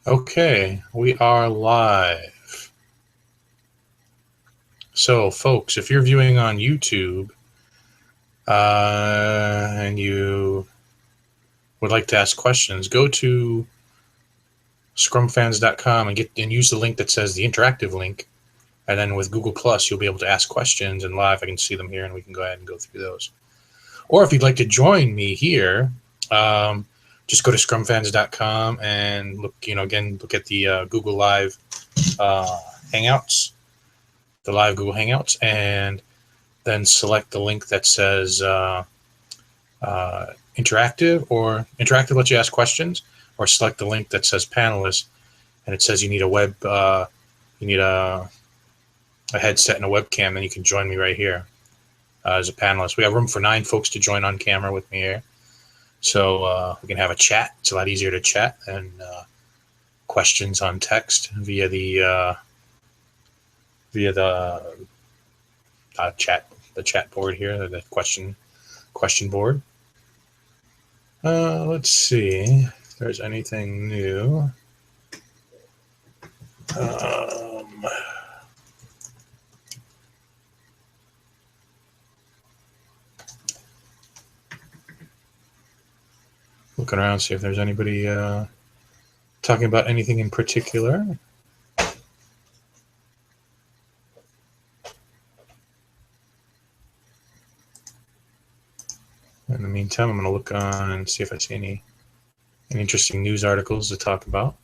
Okay, we are live. So, folks, if you're viewing on YouTube and you would like to ask questions, go to ScrumFans.com and use the link that says the interactive link. And then with Google Plus, you'll be able to ask questions, and live I can see them here, and we can go ahead and go through those. Or if you'd like to join me here, just go to ScrumFans.com and look at the Google Live Hangouts, the live Google Hangouts, and then select the link that says interactive, or interactive lets you ask questions, or select the link that says panelist, and it says you need a headset and a webcam. Then you can join me right here as a panelist. We have room for 9 folks to join on camera with me here, so we can have a chat. It's a lot easier to chat than questions on text via the chat board here, the question board. Let's see if there's anything new. Looking around, see if there's anybody talking about anything in particular. In the meantime, I'm going to look on and see if I see any interesting news articles to talk about.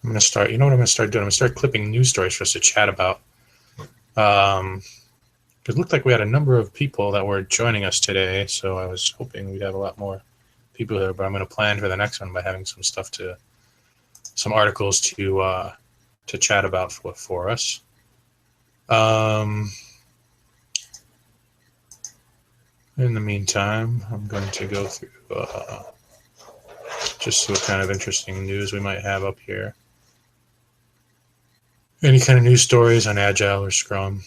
I'm going to start, you know what I'm going to start doing? I'm going to start clipping news stories for us to chat about. It looked like we had a number of people that were joining us today, so I was hoping we'd have a lot more people here, but I'm going to plan for the next one by having some articles to chat about for us. In the meantime, I'm going to go through just what kind of interesting news we might have up here. Any kind of news stories on Agile or Scrum.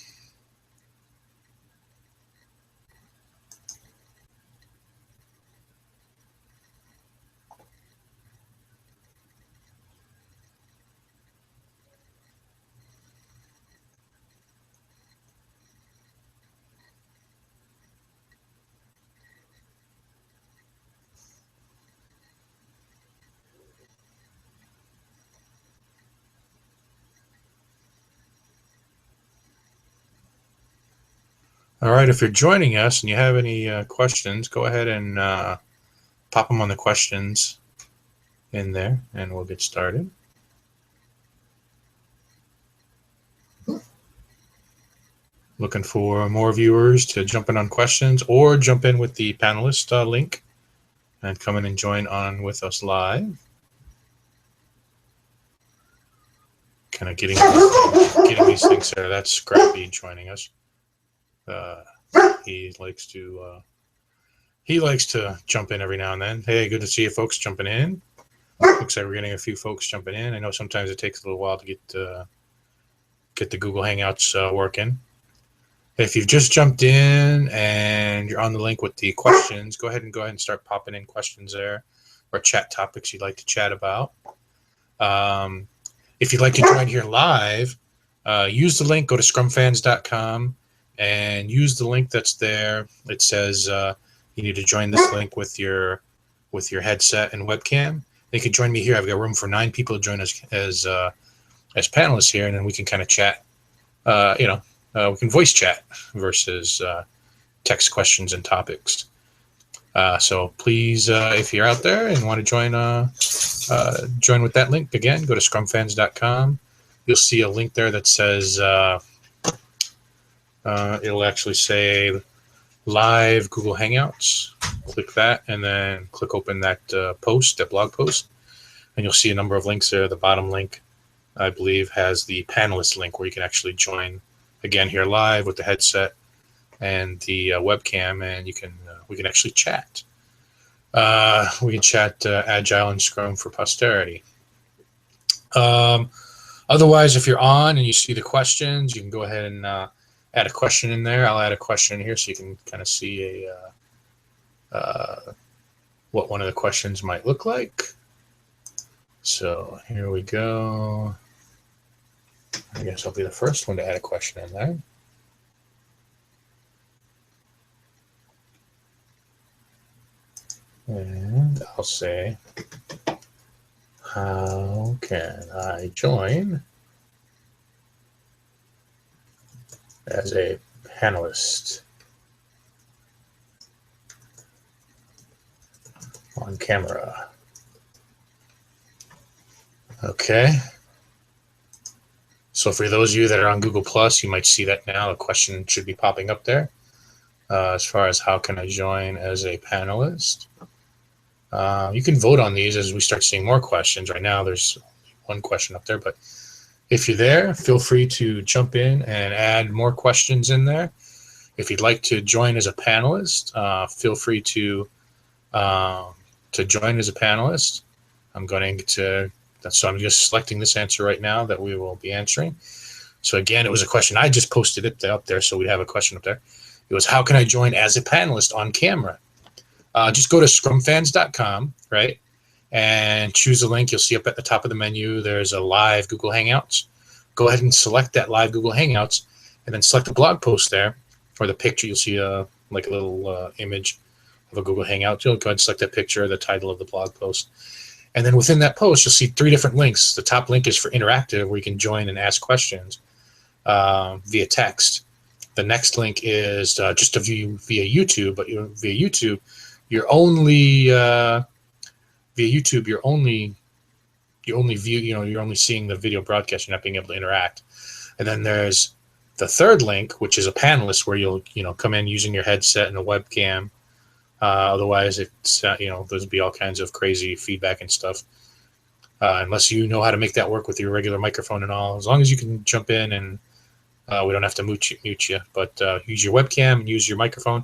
All right, if you're joining us and you have any questions, go ahead and pop them on the questions in there, and we'll get started. Looking for more viewers to jump in on questions, or jump in with the panelist link and come in and join on with us live. Kind of getting these things there. That's Scrappy joining us. He likes to jump in every now and then. Hey, good to see you folks jumping in. Looks like we're getting a few folks jumping in. I know sometimes it takes a little while to get the Google Hangouts working. If you've just jumped in and you're on the link with the questions, go ahead and start popping in questions there, or chat topics you'd like to chat about. If you'd like to join here live, use the link. Go to ScrumFans.com. and use the link that's there. It says you need to join this link with your headset and webcam. They could join me here. I've got room for 9 people to join us as panelists here, and then we can kind of chat. We can voice chat versus text questions and topics. So please, if you're out there and want to join with that link, again, go to ScrumFans.com. you'll see a link there that says, it'll actually say live Google Hangouts. Click that and then click open that post, that blog post, and you'll see a number of links there. The bottom link, I believe, has the panelist link where you can actually join again here live with the headset and the webcam, and you can we can actually chat. We can chat Agile and Scrum for posterity. Otherwise, if you're on and you see the questions, you can go ahead and add a question in there. I'll add a question in here so you can kind of see what one of the questions might look like. So here we go. I guess I'll be the first one to add a question in there. And I'll say, how can I join as a panelist on camera? Okay. So for those of you that are on Google+, you might see that now. A question should be popping up there as far as how can I join as a panelist. You can vote on these as we start seeing more questions. Right now there's one question up there, but if you're there, feel free to jump in and add more questions in there. If you'd like to join as a panelist, feel free to join as a panelist. So I'm just selecting this answer right now that we will be answering. So again, it was a question. I just posted it up there, so we have a question up there. It was, how can I join as a panelist on camera? Just go to ScrumFans.com, right, and choose a link. You'll see up at the top of the menu, there's a live Google Hangouts. Go ahead and select that live Google Hangouts, and then select the blog post there, or the picture. You'll see like a little image of a Google Hangout. You'll go ahead and select that picture, the title of the blog post. And then within that post, you'll see 3 different links. The top link is for interactive, where you can join and ask questions via text. The next link is just to view via YouTube, but via YouTube, you're only seeing the video broadcast. You're not being able to interact. And then there's the third link, which is a panelist, where you'll come in using your headset and a webcam. Otherwise, it's there's be all kinds of crazy feedback and stuff. Unless you know how to make that work with your regular microphone and all. As long as you can jump in and we don't have to mute you, but use your webcam and use your microphone.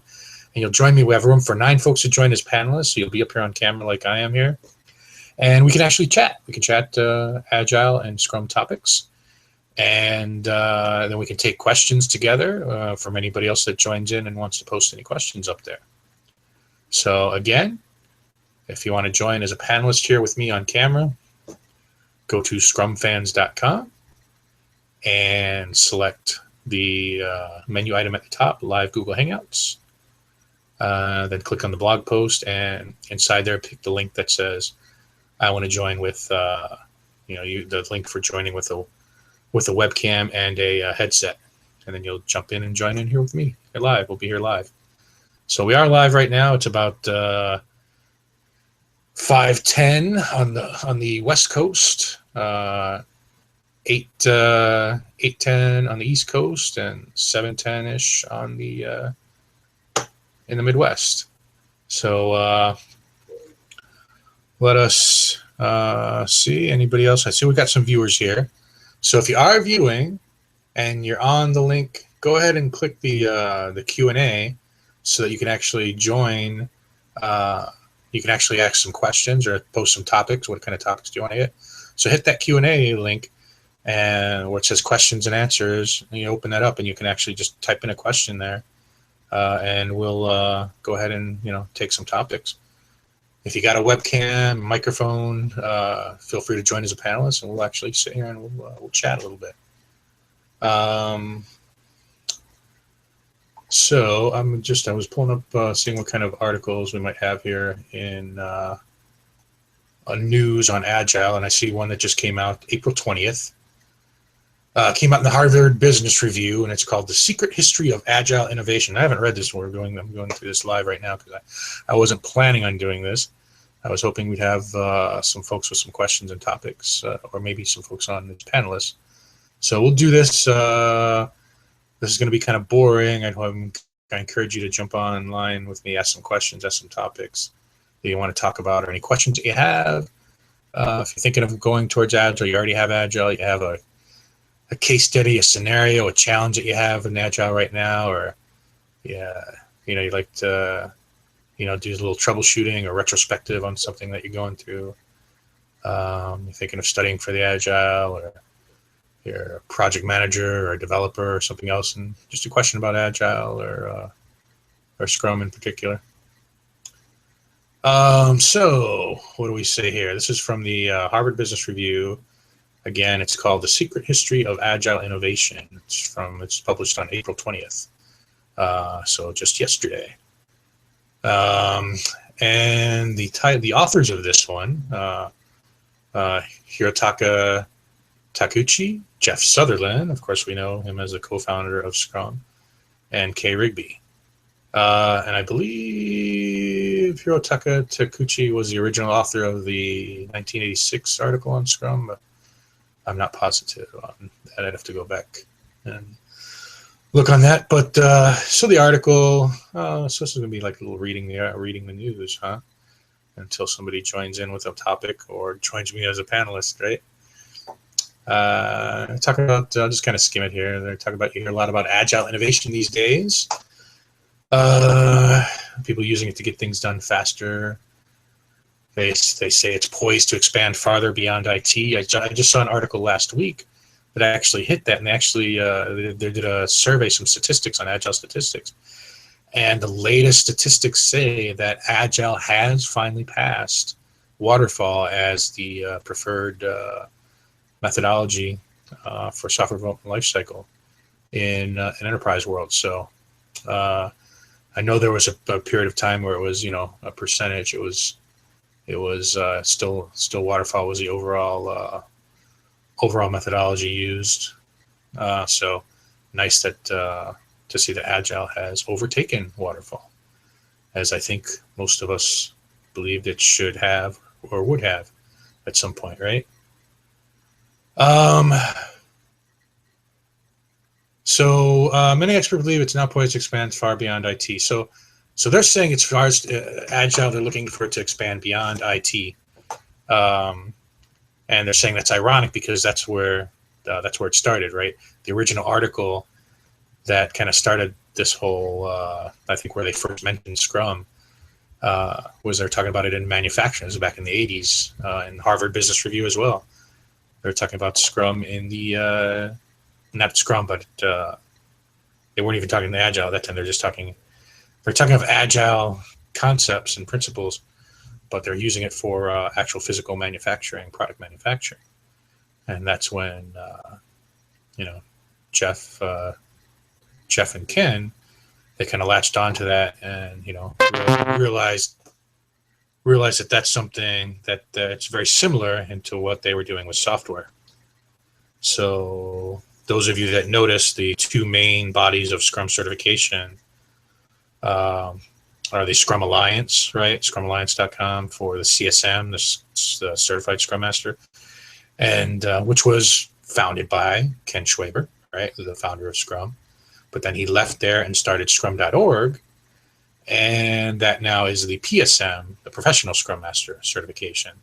And you'll join me. We have room for 9 folks to join as panelists, so you'll be up here on camera like I am here. And we can actually chat. We can chat Agile and Scrum topics. And then we can take questions together from anybody else that joins in and wants to post any questions up there. So again, if you want to join as a panelist here with me on camera, go to ScrumFans.com and select the menu item at the top, Live Google Hangouts. Then click on the blog post, and inside there, pick the link that says, "I want to join with," the link for joining with a webcam and a headset, and then you'll jump in and join in here with me. You're live. We'll be here live. So we are live right now. It's about 5:10 on the West Coast, 8:10 on the East Coast, and 7:10-ish on the in the Midwest. So let us see. Anybody else? I see we got some viewers here. So if you are viewing and you're on the link, go ahead and click the Q&A so that you can actually join. You can actually ask some questions or post some topics. What kind of topics do you want to get? So hit that Q&A link, and where it says questions and answers, and you open that up, and you can actually just type in a question there, and we'll go ahead and take some topics. If you got a webcam, microphone, feel free to join as a panelist, and we'll actually sit here and we'll chat a little bit. So I was pulling up, seeing what kind of articles we might have here in news on Agile, and I see one that just came out April 20th. Came out in the Harvard Business Review, and it's called "The Secret History of Agile Innovation." I haven't read this one. I'm going through this live right now because I wasn't planning on doing this. I was hoping we'd have some folks with some questions and topics, or maybe some folks on as panelists. So we'll do this. This is going to be kind of boring. I encourage you to jump online with me, ask some questions, ask some topics that you want to talk about, or any questions that you have. If you're thinking of going towards Agile, you already have Agile, you have a case study, a scenario, a challenge that you have in Agile right now, or you'd like to do a little troubleshooting or retrospective on something that you're going through. You're thinking of studying for the Agile, or you're a project manager or a developer or something else, and just a question about Agile or Scrum in particular. So what do we say here? This is from the Harvard Business Review. Again, it's called The Secret History of Agile Innovation. It's published on April 20th. So just yesterday. And the authors of this one, Hirotaka Takuchi, Jeff Sutherland, of course we know him as a co-founder of Scrum, and Kay Rigby. And I believe Hirotaka Takuchi was the original author of the 1986 article on Scrum, but I'm not positive on that. I'd have to go back and look on that. But so the article, so this is going to be like a little reading the news, huh? Until somebody joins in with a topic or joins me as a panelist, right? Talking about, I'll just kind of skim it here. They're talking about, you hear a lot about Agile innovation these days. People using it to get things done faster. They say it's poised to expand farther beyond IT. I just saw an article last week that actually hit that, and they actually they did a survey, some statistics on Agile statistics. And the latest statistics say that Agile has finally passed Waterfall as the preferred methodology for software development lifecycle in an enterprise world. So I know there was a period of time where it was, a percentage. It was still Waterfall was the overall methodology used. So nice that to see that Agile has overtaken Waterfall, as I think most of us believed it should have or would have at some point, right? So many experts believe it's now poised to expand far beyond IT. So they're saying as far as Agile, they're looking for it to expand beyond IT, and they're saying that's ironic because that's where it started, right? The original article that kind of started this whole, I think, where they first mentioned Scrum was they're talking about it in manufacturing. It was back in the 80s in Harvard Business Review as well. They're talking about Scrum in the not Scrum, but they weren't even talking Agile at that time. They're talking of Agile concepts and principles, but they're using it for actual physical manufacturing, product manufacturing. And that's when, Jeff and Ken, they kind of latched onto that and, realized that that's something that it's very similar into what they were doing with software. So those of you that notice, the two main bodies of Scrum certification are the Scrum Alliance, right? ScrumAlliance.com for the CSM, the Certified Scrum Master, and which was founded by Ken Schwaber, right, the founder of Scrum. But then he left there and started Scrum.org, and that now is the PSM, the Professional Scrum Master certification.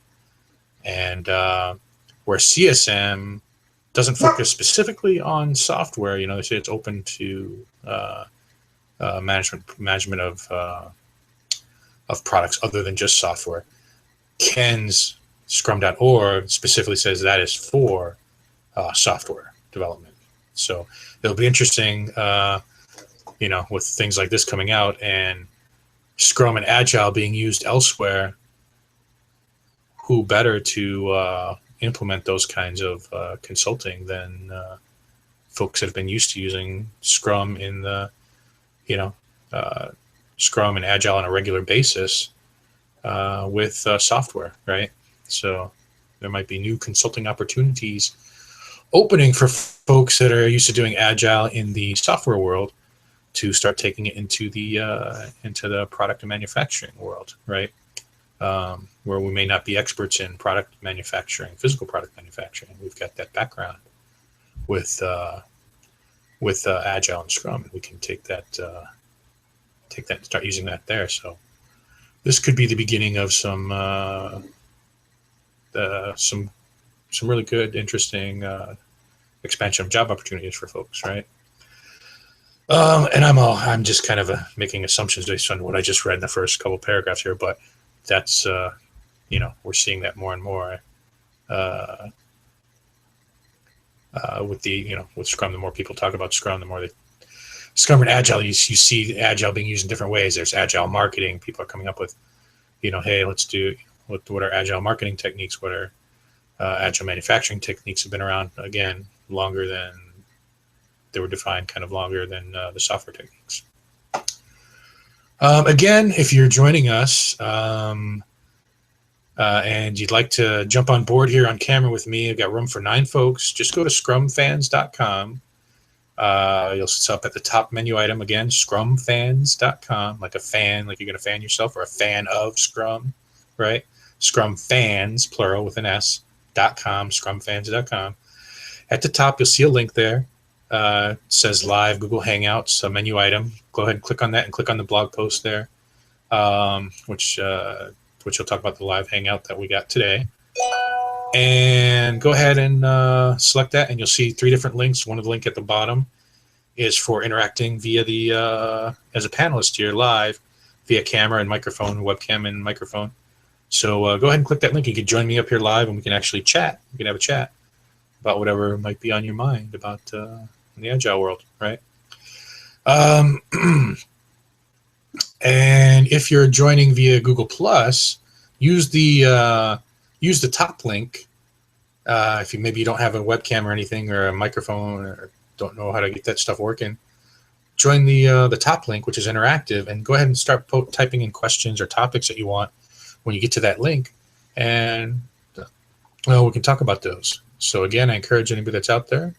And where CSM doesn't focus specifically on software, they say it's open to management of products other than just software. Ken's Scrum.org specifically says that is for software development. So it'll be interesting, with things like this coming out and Scrum and Agile being used elsewhere. Who better to implement those kinds of consulting than folks that have been used to using Scrum in the, Scrum and Agile on a regular basis with software, right? So there might be new consulting opportunities opening for folks that are used to doing Agile in the software world to start taking it into the product and manufacturing world, right? Where we may not be experts in product manufacturing, physical product manufacturing. We've got that background. with Agile and Scrum, and we can take that and start using that there. So this could be the beginning of some really good, interesting expansion of job opportunities for folks, right? And I'm just kind of making assumptions based on what I just read in the first couple paragraphs here, but that's we're seeing that more and more with with Scrum. The more people talk about Scrum, the more Scrum and Agile, you see Agile being used in different ways. There's Agile marketing. People are coming up with, hey, let's do what are Agile marketing techniques? What are Agile manufacturing techniques? Have been around again longer than they were defined, kind of longer than the software techniques. Again, if you're joining us and you'd like to jump on board here on camera with me, I've got room for 9 folks. Just go to ScrumFans.com. You'll see up at the top menu item again, ScrumFans.com, like a fan, like you're going to fan yourself, or a fan of Scrum, right? ScrumFans, plural with an S, .com, ScrumFans.com. At the top, you'll see a link there. It says Live Google Hangouts, a menu item. Go ahead and click on that and click on the blog post there, which will talk about the live Hangout that we got today. And go ahead and select that, and you'll see 3 different links. One of the link at the bottom is for interacting via the as a panelist here live via camera and microphone, webcam and microphone. So go ahead and click that link. You can join me up here live, and we can actually chat. We can have a chat about whatever might be on your mind about in the Agile world, right? And if you're joining via Google Plus, use the top link. If maybe you don't have a webcam or anything, or a microphone, or don't know how to get that stuff working, join the top link, which is interactive, and go ahead and start typing in questions or topics that you want when you get to that link, and we can talk about those. So again, I encourage anybody that's out there,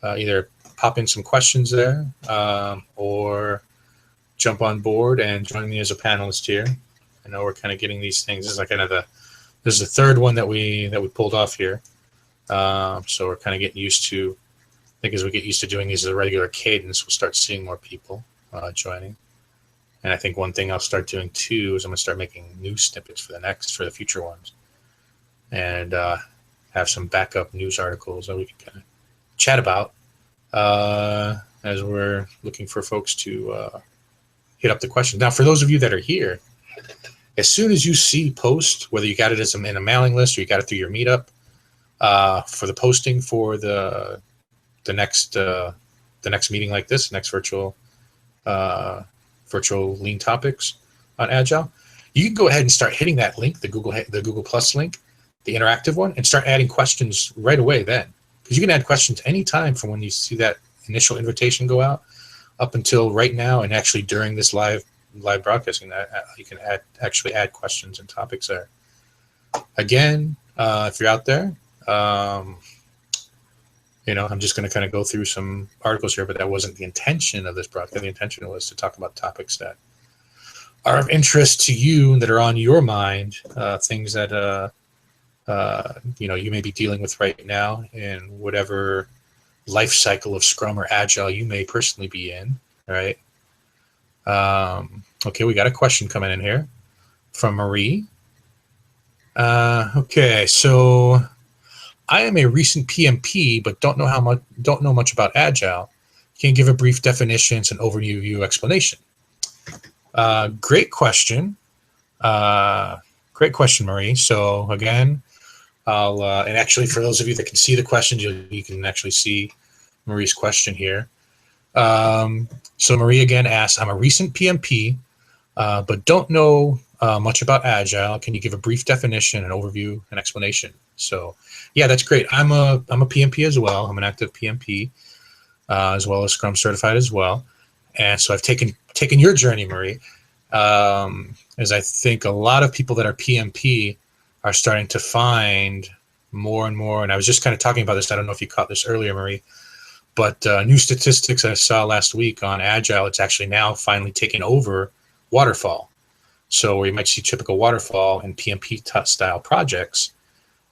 either pop in some questions there, or jump on board and join me as a panelist here. I know we're kind of getting these things. This is like this is the third one that we pulled off here. So we're kind of getting used to. I think as we get used to doing these as a regular cadence, we'll start seeing more people joining. And I think one thing I'll start doing too is I'm going to start making news snippets for the future ones, and have some backup news articles that we can kind of chat about as we're looking for folks to hit up the question. Now, for those of you that are here, as soon as you see post, whether you got it as in a mailing list or you got it through your meetup, for the posting for the next meeting like this, next virtual lean topics on Agile, you can go ahead and start hitting that link, the Google Plus link, the interactive one, and start adding questions right away then. Because you can add questions anytime from when you see that initial invitation go out up until right now, and actually during this live broadcasting, you can actually add questions and topics there. Again, if you're out there, I'm just going to kind of go through some articles here, but that wasn't the intention of this broadcast. The intention was to talk about topics that are of interest to you and that are on your mind, things that you may be dealing with right now in whatever life cycle of Scrum or Agile you may personally be in. All right. Okay, we got a question coming in here from Marie. Okay, so I am a recent PMP, but don't know much about Agile. Can you give a brief definition and overview explanation? Great question. Great question, Marie. So again, I'll and actually for those of you that can see the questions, you can actually see Marie's question here. So Marie again asks, I'm a recent PMP, but don't know much about Agile. Can you give a brief definition, an overview, and explanation? So yeah, that's great. I'm a PMP as well. I'm an active PMP, as well as Scrum certified as well. And so I've taken your journey, Marie, as I think a lot of people that are PMP are starting to find more and more. And I was just kind of talking about this. I don't know if you caught this earlier, Marie, but new statistics I saw last week on Agile, it's actually now finally taken over waterfall. So where you might see typical waterfall and PMP style projects,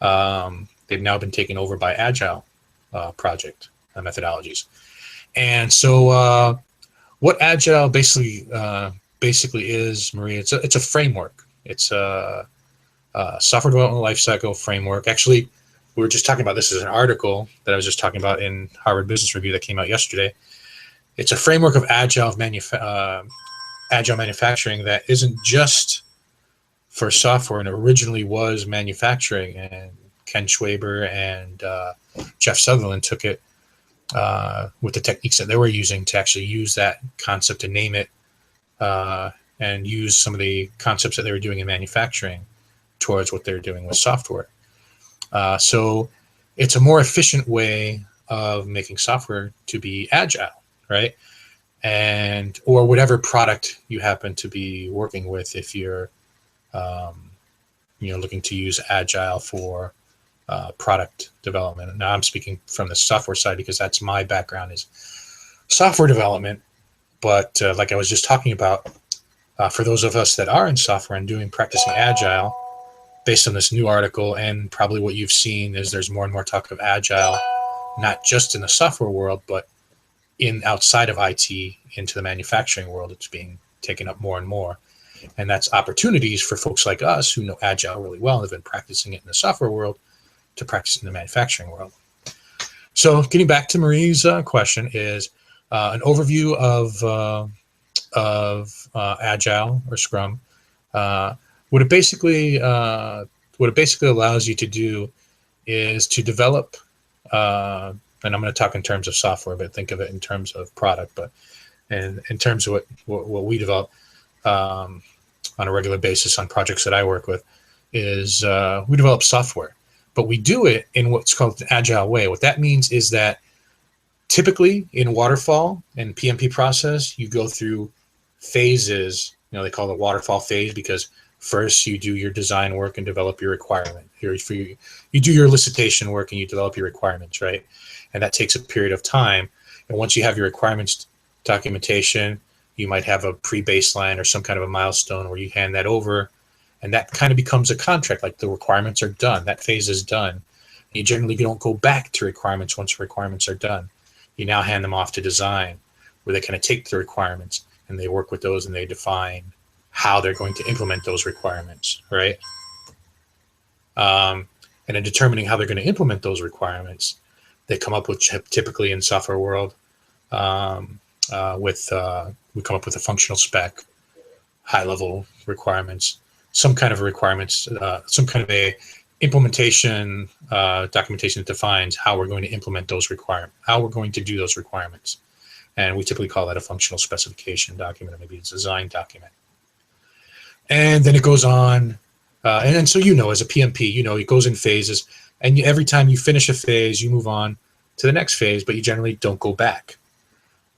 they've now been taken over by Agile project methodologies. And so what Agile basically is, Marie, it's a framework. It's a software development lifecycle framework. Actually, we were just talking about this as an article that I was just talking about in Harvard Business Review that came out yesterday. It's a framework of agile manufacturing that isn't just for software, and originally was manufacturing. And Ken Schwaber and Jeff Sutherland took it with the techniques that they were using to actually use that concept and name it, and use some of the concepts that they were doing in manufacturing towards what they're doing with software. So it's a more efficient way of making software to be agile, right? And or whatever product you happen to be working with, if you're looking to use agile for product development. Now I'm speaking from the software side because that's my background, is software development. But like I was just talking about, for those of us that are in software and practicing agile, based on this new article, and probably what you've seen, is there's more and more talk of agile, not just in the software world, but outside of IT into the manufacturing world. It's being taken up more and more. And that's opportunities for folks like us who know agile really well and have been practicing it in the software world to practice in the manufacturing world. So getting back to Marie's question, is an overview of Agile or Scrum. What it basically allows you to do is to develop, and I'm going to talk in terms of software, but think of it in terms of product. But in terms of what we develop on a regular basis on projects that I work with, is we develop software. But we do it in what's called an agile way. What that means is that typically in waterfall and PMP process, you go through phases. They call it waterfall phase because first you do your design work and develop your requirement. You do your elicitation work and you develop your requirements, right? And that takes a period of time. And once you have your requirements documentation, you might have a pre-baseline or some kind of a milestone where you hand that over. And that kind of becomes a contract, like the requirements are done. That phase is done. You generally don't go back to requirements once requirements are done. You now hand them off to design, where they kind of take the requirements and they work with those and they define how they're going to implement those requirements, right? And in determining how they're going to implement those requirements, they come up with, typically in software world, we come up with a functional spec, high-level requirements, some kind of requirements, some kind of a implementation documentation that defines how we're going to implement those requirements, how we're going to do those requirements. And we typically call that a functional specification document, or maybe a design document. And then it goes on, and then so as a PMP, it goes in phases, and every time you finish a phase, you move on to the next phase, but you generally don't go back.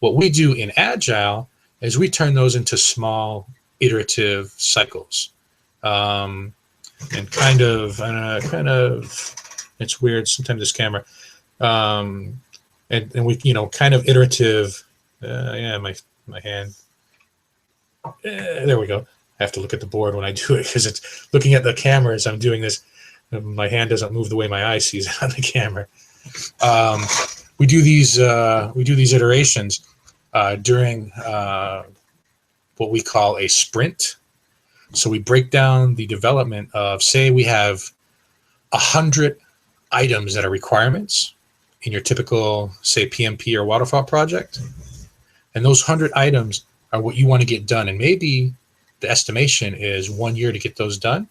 What we do in Agile is we turn those into small iterative cycles. And kind of, it's weird sometimes this camera, and we, kind of iterative, my hand, there we go. I have to look at the board when I do it because it's looking at the camera as I'm doing this. My hand doesn't move the way my eye sees it on the camera. We do these iterations during what we call a sprint. So we break down the development of, say we have 100 items that are requirements in your typical, say, PMP or waterfall project. And those 100 items are what you want to get done. And maybe the estimation is 1 year to get those done.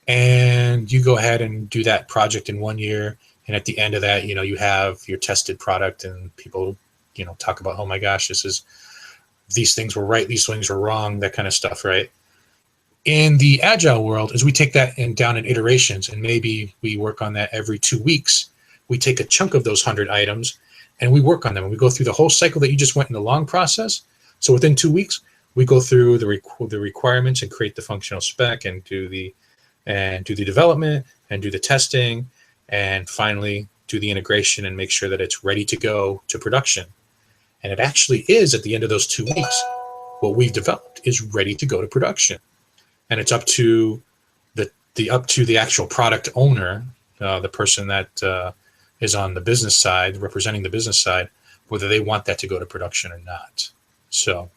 And you go ahead and do that project in 1 year. And at the end of that, you have your tested product and people, talk about, oh my gosh, these things were right, these things were wrong, that kind of stuff, right? In the Agile world, as we take that down in iterations, and maybe we work on that every 2 weeks, we take a chunk of those 100 items and we work on them. And we go through the whole cycle that you just went in the long process. So within 2 weeks, we go through the requirements and create the functional spec and do the development and do the testing and finally do the integration and make sure that it's ready to go to production. And it actually is, at the end of those 2 weeks, what we've developed is ready to go to production. And it's up to the actual product owner, the person that is on the business side, representing the business side, whether they want that to go to production or not. So,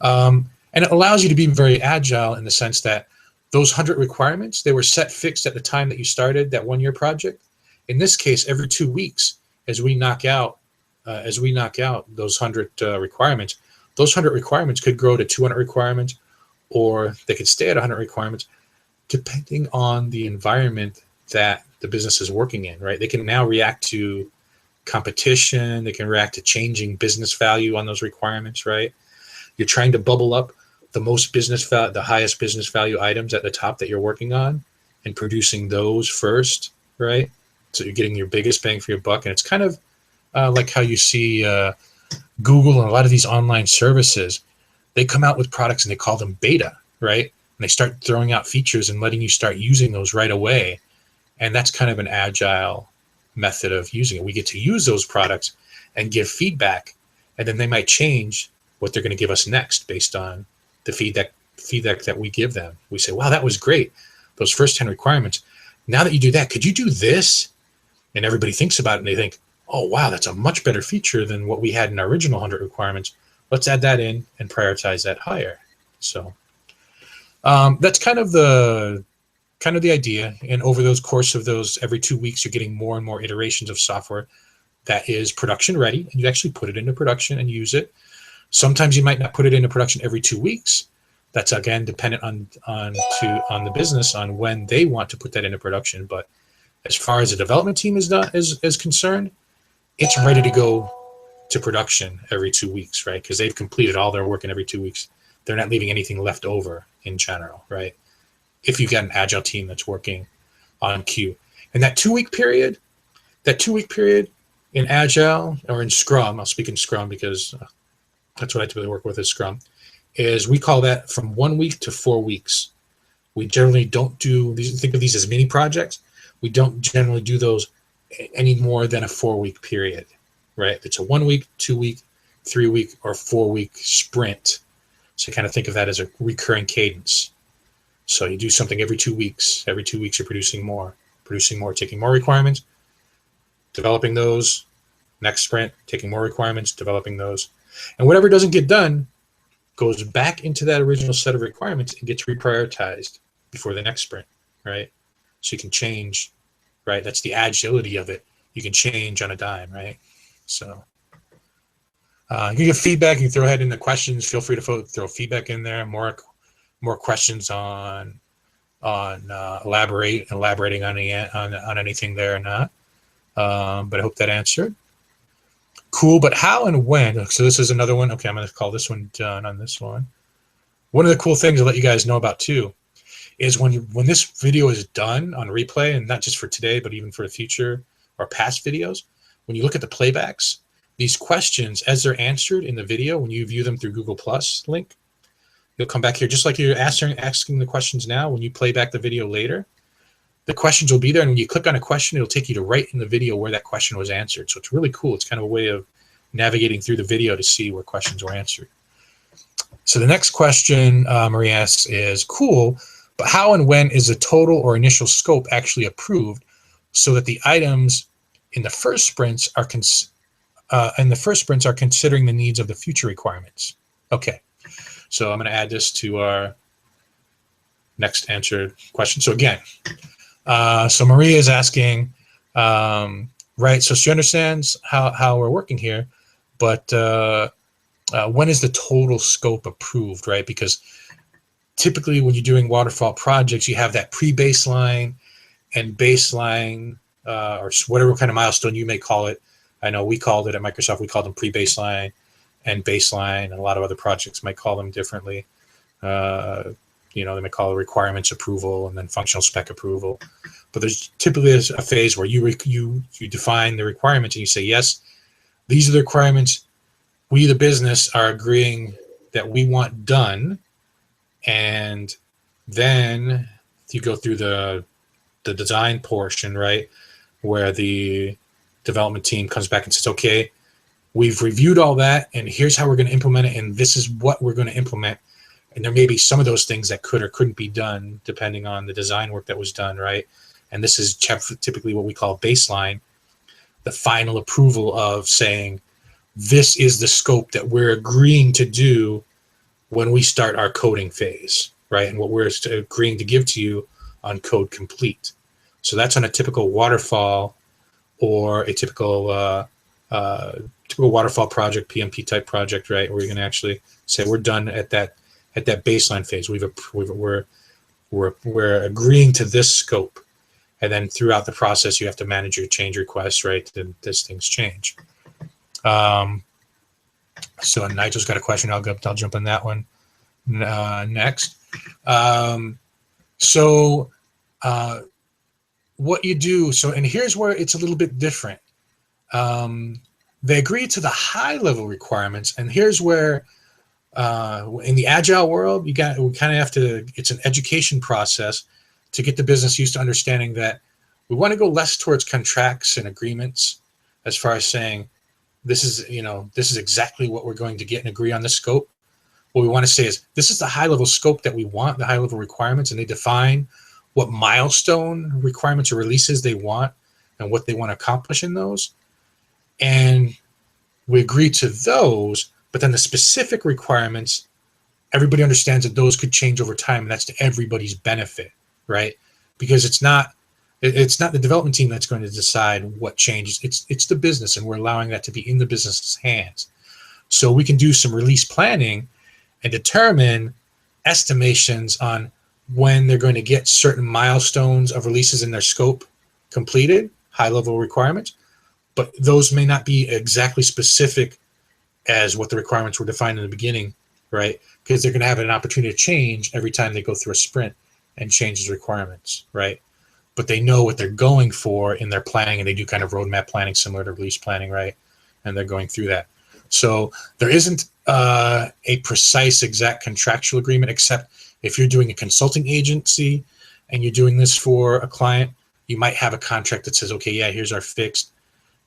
and it allows you to be very agile in the sense that those 100 requirements, they were set fixed at the time that you started that 1 year project. In this case, every 2 weeks, as we knock out those 100 requirements, those 100 requirements could grow to 200 requirements, or they could stay at 100 requirements, depending on the environment that the business is working in, right? They can now react to competition. They can react to changing business value on those requirements, right? You're trying to bubble up the highest business value items at the top that you're working on and producing those first, right? So you're getting your biggest bang for your buck. And it's kind of like how you see Google and a lot of these online services, they come out with products and they call them beta, right? And they start throwing out features and letting you start using those right away. And that's kind of an agile method of using it. We get to use those products and give feedback, and then they might change what they're going to give us next based on the feedback that we give them. We say, wow, that was great. Those first 10 requirements. Now that you do that, could you do this? And everybody thinks about it and they think, oh, wow, that's a much better feature than what we had in our original 100 requirements. Let's add that in and prioritize that higher. So that's kind of the idea. And over those course of those, every 2 weeks, you're getting more and more iterations of software that is production ready, and you actually put it into production and use it. Sometimes you might not put it into production every 2 weeks. That's again dependent on the business on when they want to put that into production. But as far as the development team is concerned, it's ready to go to production every 2 weeks, right? Because they've completed all their work in every 2 weeks. They're not leaving anything left over in general, right? If you've got an agile team that's working on queue. And that 2 week period in Agile or in Scrum, I'll speak in Scrum because that's what I typically work with is Scrum, is we call that from 1 week to 4 weeks. We generally don't do these, think of these as mini projects. We don't generally do those any more than a 4 week period, right? It's a 1 week, 2 week, 3 week, or 4 week sprint. So kind of think of that as a recurring cadence. So you do something every 2 weeks. Every 2 weeks, you're producing more, taking more requirements, developing those. Next sprint, taking more requirements, developing those. And whatever doesn't get done goes back into that original set of requirements and gets reprioritized before the next sprint, right? So you can change, right? That's the agility of it. You can change on a dime, right? So you can give feedback. You can throw ahead in the questions. Feel free to throw feedback in there. More questions on elaborating on anything there or not. But I hope that answered. Cool, but how and when? So this is another one. Okay, I'm going to call this one done on this one. One of the cool things I'll let you guys know about too is when this video is done on replay, and not just for today, but even for the future or past videos, when you look at the playbacks, these questions, as they're answered in the video, when you view them through Google Plus link, you'll come back here just like you're asking the questions now. When you play back the video later, the questions will be there, and when you click on a question, it'll take you to right in the video where that question was answered. So it's really cool. It's kind of a way of navigating through the video to see where questions were answered. So the next question Marie asks is, cool, but how and when is the total or initial scope actually approved so that the items in the first sprints are considering the needs of the future requirements? Okay, so I'm going to add this to our next answered question. So again, so Maria is asking, right, so she understands how we're working here, but when is the total scope approved, right? Because typically when you're doing waterfall projects, you have that pre-baseline and baseline, or whatever kind of milestone you may call it. I know we called it at Microsoft, we called them pre-baseline and baseline, and a lot of other projects might call them differently. They may call it requirements approval and then functional spec approval. But there's typically a phase where you define the requirements and you say, yes, these are the requirements we, the business, are agreeing that we want done. And then you go through the design portion, right, where the development team comes back and says, okay, we've reviewed all that, and here's how we're going to implement it, and this is what we're going to implement. And there may be some of those things that could or couldn't be done depending on the design work that was done, right? And this is typically what we call baseline. the final approval of saying, this is the scope that we're agreeing to do when we start our coding phase, right? And what we're agreeing to give to you on code complete. So that's on a typical waterfall or a typical waterfall project, PMP type project, right? Where you're going to actually say we're done at that baseline phase. We're agreeing to this scope, and then throughout the process you have to manage your change requests, right? And as things change. So Nigel's got a question. I'll jump on that one next. What you do, and here's where it's a little bit different. They agree to the high level requirements, and here's where in the agile world we kind of have to, it's an education process to get the business used to understanding that we want to go less towards contracts and agreements as far as saying this is exactly what we're going to get and agree on the scope. What we want to say is this is the high level scope that we want, the high level requirements, and they define what milestone requirements or releases they want and what they want to accomplish in those. And we agree to those, but then the specific requirements, everybody understands that those could change over time, and that's to everybody's benefit, right? Because it's not the development team that's going to decide what changes. It's the business, and we're allowing that to be in the business's hands. So we can do some release planning and determine estimations on when they're going to get certain milestones of releases in their scope completed, high-level requirements, but those may not be exactly specific as what the requirements were defined in the beginning, right? Because they're going to have an opportunity to change every time they go through a sprint and change the requirements, right? But they know what they're going for in their planning, and they do kind of roadmap planning similar to release planning, right? And they're going through that. So there isn't a precise exact contractual agreement, except if you're doing a consulting agency and you're doing this for a client, you might have a contract that says, okay, yeah, here's our fixed.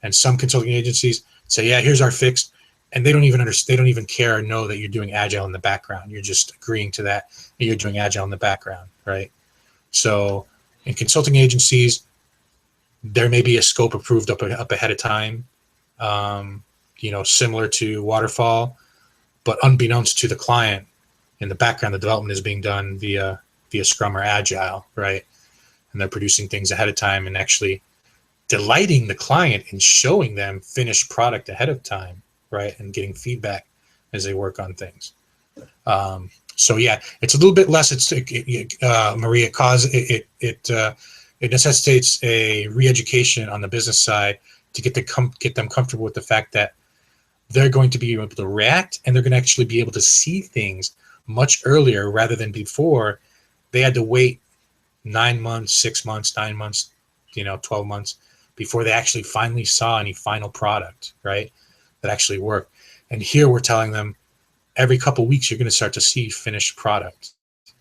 And some consulting agencies say, yeah, here's our fixed. And they don't even understand, they don't even care or know that you're doing Agile in the background. You're just agreeing to that, and you're doing Agile in the background, right? So in consulting agencies, there may be a scope approved up ahead of time, similar to waterfall, but unbeknownst to the client, in the background, the development is being done via Scrum or Agile, right? And they're producing things ahead of time and actually delighting the client in showing them finished product ahead of time, right? And getting feedback as they work on things. So yeah, it's a little bit less. Maria, it necessitates a re-education on the business side to get them comfortable with the fact that they're going to be able to react, and they're going to actually be able to see things much earlier rather than before. They had to wait 9 months, 6 months, 9 months, 12 months before they actually finally saw any final product, right? That actually worked. And here we're telling them every couple of weeks you're going to start to see finished product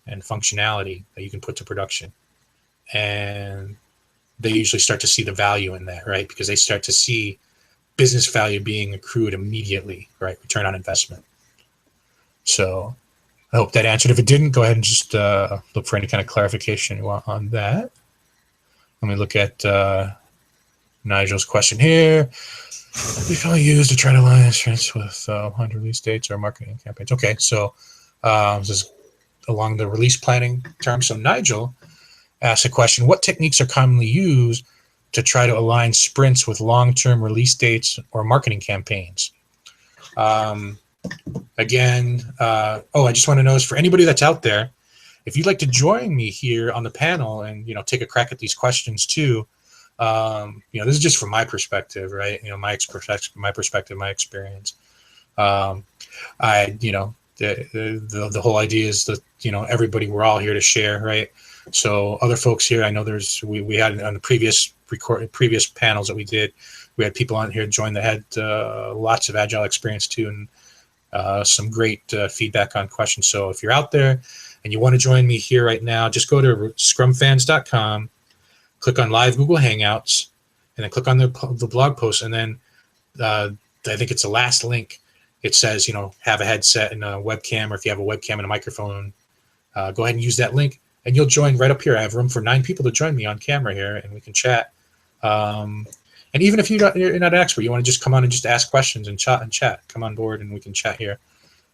and functionality that you can put to production. And they usually start to see the value in that, right? Because they start to see business value being accrued immediately, right? Return on investment. So I hope that answered. If it didn't, go ahead and just look for any kind of clarification you want on that. Let me look at Nigel's question here. We can use to try to align strengths with on release dates or marketing campaigns. Okay, so this is along the release planning terms. So Nigel asked a question: what techniques are commonly used to try to align sprints with long-term release dates or marketing campaigns? I just want to know is for anybody that's out there, if you'd like to join me here on the panel and take a crack at these questions too. This is just from my perspective, right? My perspective, my experience. The whole idea is that everybody, we're all here to share, right? So other folks here, I know we had on the previous panels that we did, we had people on here join that had lots of Agile experience too, and some great feedback on questions. So if you're out there and you want to join me here right now, just go to ScrumFans.com. Click on Live Google Hangouts, and then click on the blog post, and then I think it's the last link. It says, have a headset and a webcam, or if you have a webcam and a microphone, go ahead and use that link, and you'll join right up here. I have room for 9 people to join me on camera here, and we can chat. And even if you're not an expert, you want to just come on and just ask questions and chat. Come on board and we can chat here.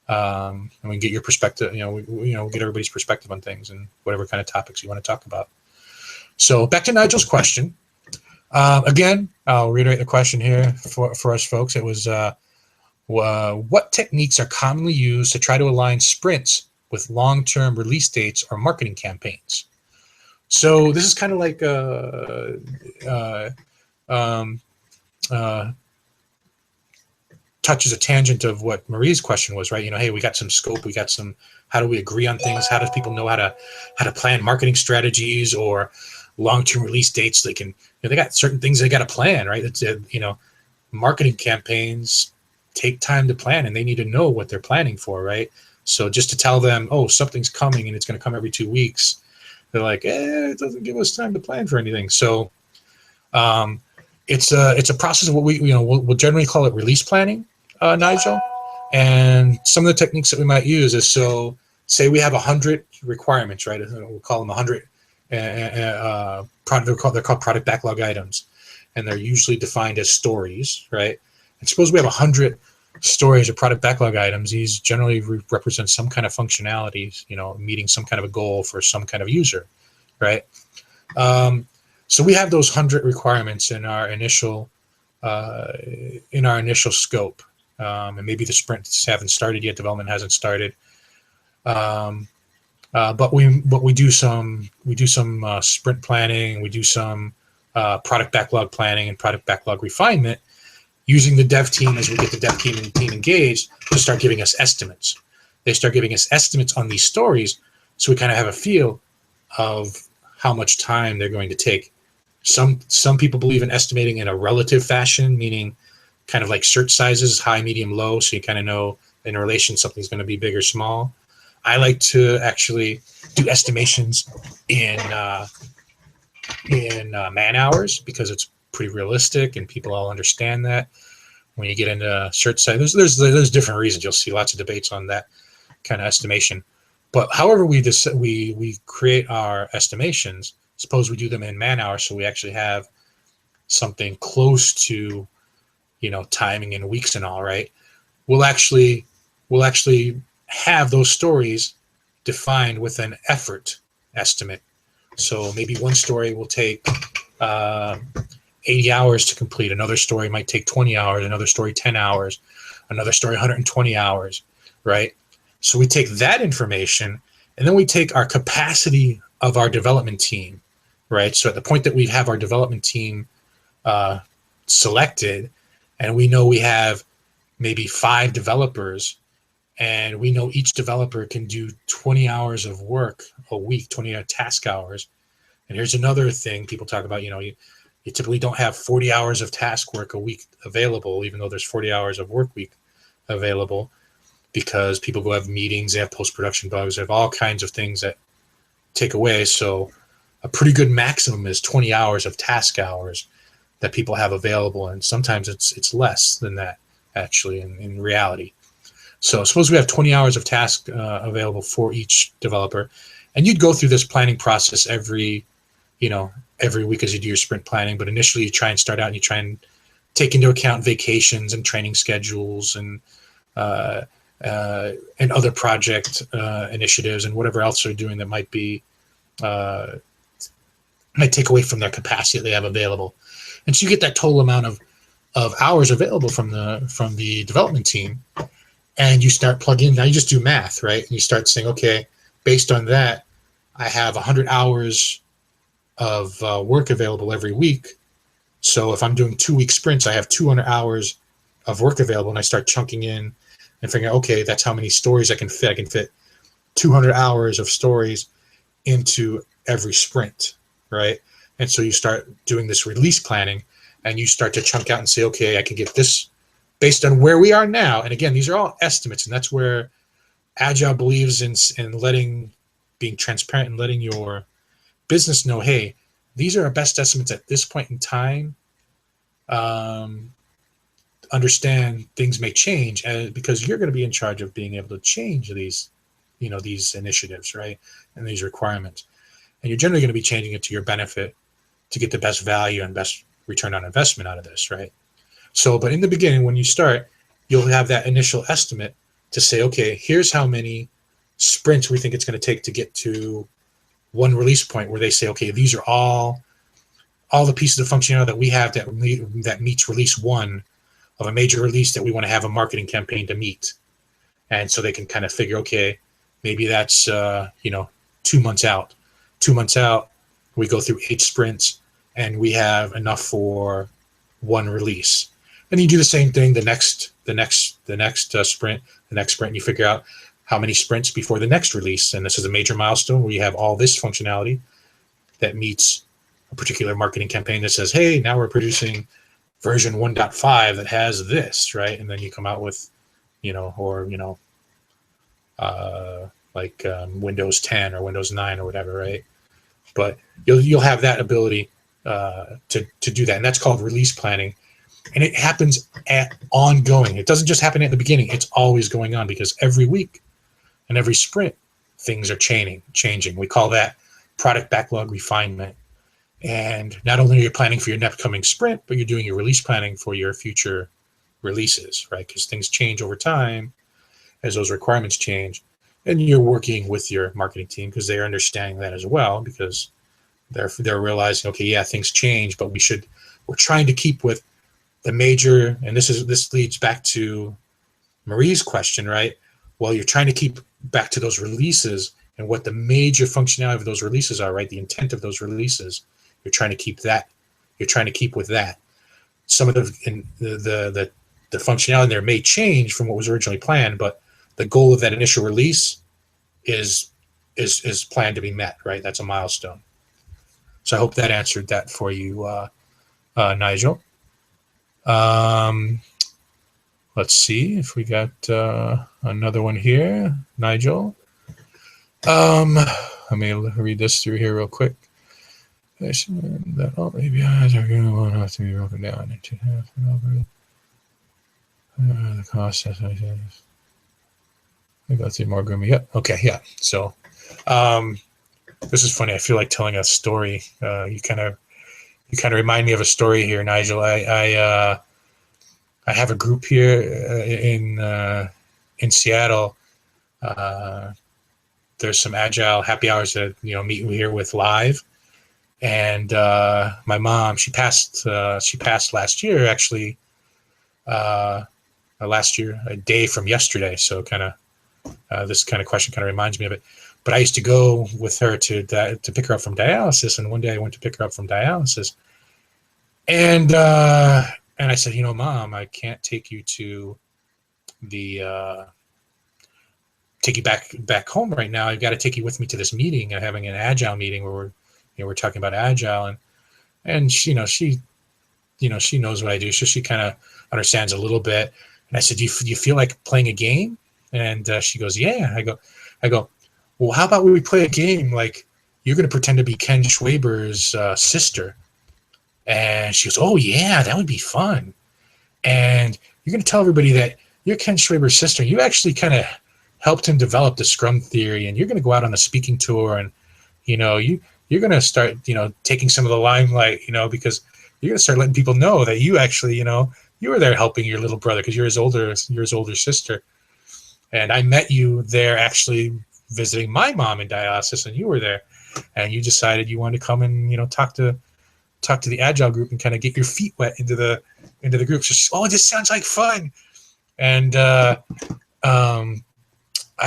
And we can get your perspective, get everybody's perspective on things and whatever kind of topics you want to talk about. So back to Nigel's question. Again, I'll reiterate the question here for us folks. It was, what techniques are commonly used to try to align sprints with long-term release dates or marketing campaigns? So this is kind of like touches a tangent of what Marie's question was, right? Hey, we got some scope, we got some, how do we agree on things? How does people know how to plan marketing strategies or long-term release dates? They can, they got certain things they got to plan, right? It's, marketing campaigns take time to plan and they need to know what they're planning for, right? So just to tell them, oh, something's coming and it's going to come every 2 weeks, they're like, it doesn't give us time to plan for anything. So it's a process of what we'll generally call it release planning, Nigel. And some of the techniques that we might use is, so say we have 100 requirements, right? We'll call them 100 they're called product backlog items, and they're usually defined as stories, right? And suppose we have 100 stories or product backlog items. These generally represent some kind of functionality, meeting some kind of a goal for some kind of user, right? So we have those 100 requirements in our initial scope, and maybe the sprints haven't started yet, development hasn't started, but we do some sprint planning, we do some product backlog planning and product backlog refinement, using the dev team as we get the dev team engaged to start giving us estimates. They start giving us estimates on these stories, so we kind of have a feel of how much time they're going to take. Some people believe in estimating in a relative fashion, meaning kind of like search sizes, high, medium, low, so you kind of know in a relation something's going to be big or small. I like to actually do estimations in man hours because it's pretty realistic and people all understand that. When you get into search size, there's different reasons. You'll see lots of debates on that kind of estimation. But however we create our estimations, suppose we do them in man hours, so we actually have something close to, timing in weeks and all, right? We'll actually have those stories defined with an effort estimate. So maybe one story will take 80 hours to complete. Another story might take 20 hours, another story 10 hours, another story 120 hours, right? So we take that information and then we take our capacity of our development team, right? So at the point that we have our development team selected, and we know we have maybe 5 developers, and we know each developer can do 20 hours of work a week, 20 task hours. And here's another thing people talk about, you typically don't have 40 hours of task work a week available, even though there's 40 hours of work week available, because people go have meetings, they have post-production bugs, they have all kinds of things that take away. So a pretty good maximum is 20 hours of task hours that people have available. And sometimes it's less than that, actually, in reality. So suppose we have 20 hours of task available for each developer, and you'd go through this planning process every week as you do your sprint planning. But initially you try and start out and you try and take into account vacations and training schedules and other project initiatives and whatever else they're doing that might take away from their capacity that they have available. And so you get that total amount of hours available from the development team, and you start plugging in. Now you just do math, right? And you start saying, okay, based on that, I have 100 hours of work available every week. So if I'm doing 2-week sprints, I have 200 hours of work available, and I start chunking in and figuring, okay, that's how many stories I can fit. I can fit 200 hours of stories into every sprint, right? And so you start doing this release planning, and you start to chunk out and say, okay, I can get this based on where we are now. And again, these are all estimates, and that's where Agile believes in being transparent and letting your business know, hey, these are our best estimates at this point in time. Understand things may change, because you're going to be in charge of being able to change these initiatives, right? And these requirements. And you're generally going to be changing it to your benefit to get the best value and best return on investment out of this, right? So, but in the beginning, when you start, you'll have that initial estimate to say, okay, here's how many sprints we think it's going to take to get to one release point where they say, okay, these are all the pieces of functionality that we have that meets release 1 of a major release that we want to have a marketing campaign to meet. And so they can kind of figure, okay, maybe that's 2 months out. 2 months out, we go through 8 sprints, and we have enough for one release. And you do the same thing the next sprint, and you figure out how many sprints before the next release. And this is a major milestone where you have all this functionality that meets a particular marketing campaign that says, hey, now we're producing version 1.5 that has this, right? And then you come out with, Windows 10 or Windows 9 or whatever, right? But you'll have that ability to do that, and that's called release planning. And it happens ongoing. It doesn't just happen at the beginning. It's always going on, because every week and every sprint, things are changing. We call that product backlog refinement. And not only are you planning for your next coming sprint, but you're doing your release planning for your future releases, right? Because things change over time as those requirements change. And you're working with your marketing team because they're understanding that as well, because they're realizing, okay, yeah, things change, but we're trying to keep with the major, and this leads back to Marie's question, right? Well, you're trying to keep back to those releases and what the major functionality of those releases are, right? The intent of those releases. You're trying to keep that. You're trying to keep with that. Some of the functionality there may change from what was originally planned, but the goal of that initial release is planned to be met, right? That's a milestone. So I hope that answered that for you, Nigel. Let's see if we got another one here, Nigel. Let me read this through here real quick. That all APIs are going to have to be broken down into half and over the cost. I got through more gloomy. Yep. Okay. Yeah. So, this is funny. I feel like telling a story. You kind of remind me of a story here, Nigel. I have a group here in Seattle. There's some Agile happy hours that meet here with live, and my mom, she passed last year, actually. Last year, a day from yesterday. So this kind of question kind of reminds me of it. But I used to go with her to pick her up from dialysis, and one day I went to pick her up from dialysis, and I said, Mom, I can't take you to take you back home right now. I've got to take you with me to this meeting. I'm having an Agile meeting where we're talking about Agile, and she knows what I do, so she kind of understands a little bit. And I said, do you feel like playing a game? And she goes, yeah. I go, well, how about we play a game like you're going to pretend to be Ken Schwaber's sister? And she goes, oh, yeah, that would be fun. And you're going to tell everybody that you're Ken Schwaber's sister. You actually kind of helped him develop the Scrum theory, and you're going to go out on a speaking tour, and you're going to start taking some of the limelight, because you're going to start letting people know that you actually you were there helping your little brother because you're his older sister. And I met you there actually visiting my mom in dialysis, and you were there, and you decided you wanted to come and talk to the Agile group and kind of get your feet wet into the group. So, this sounds like fun. And I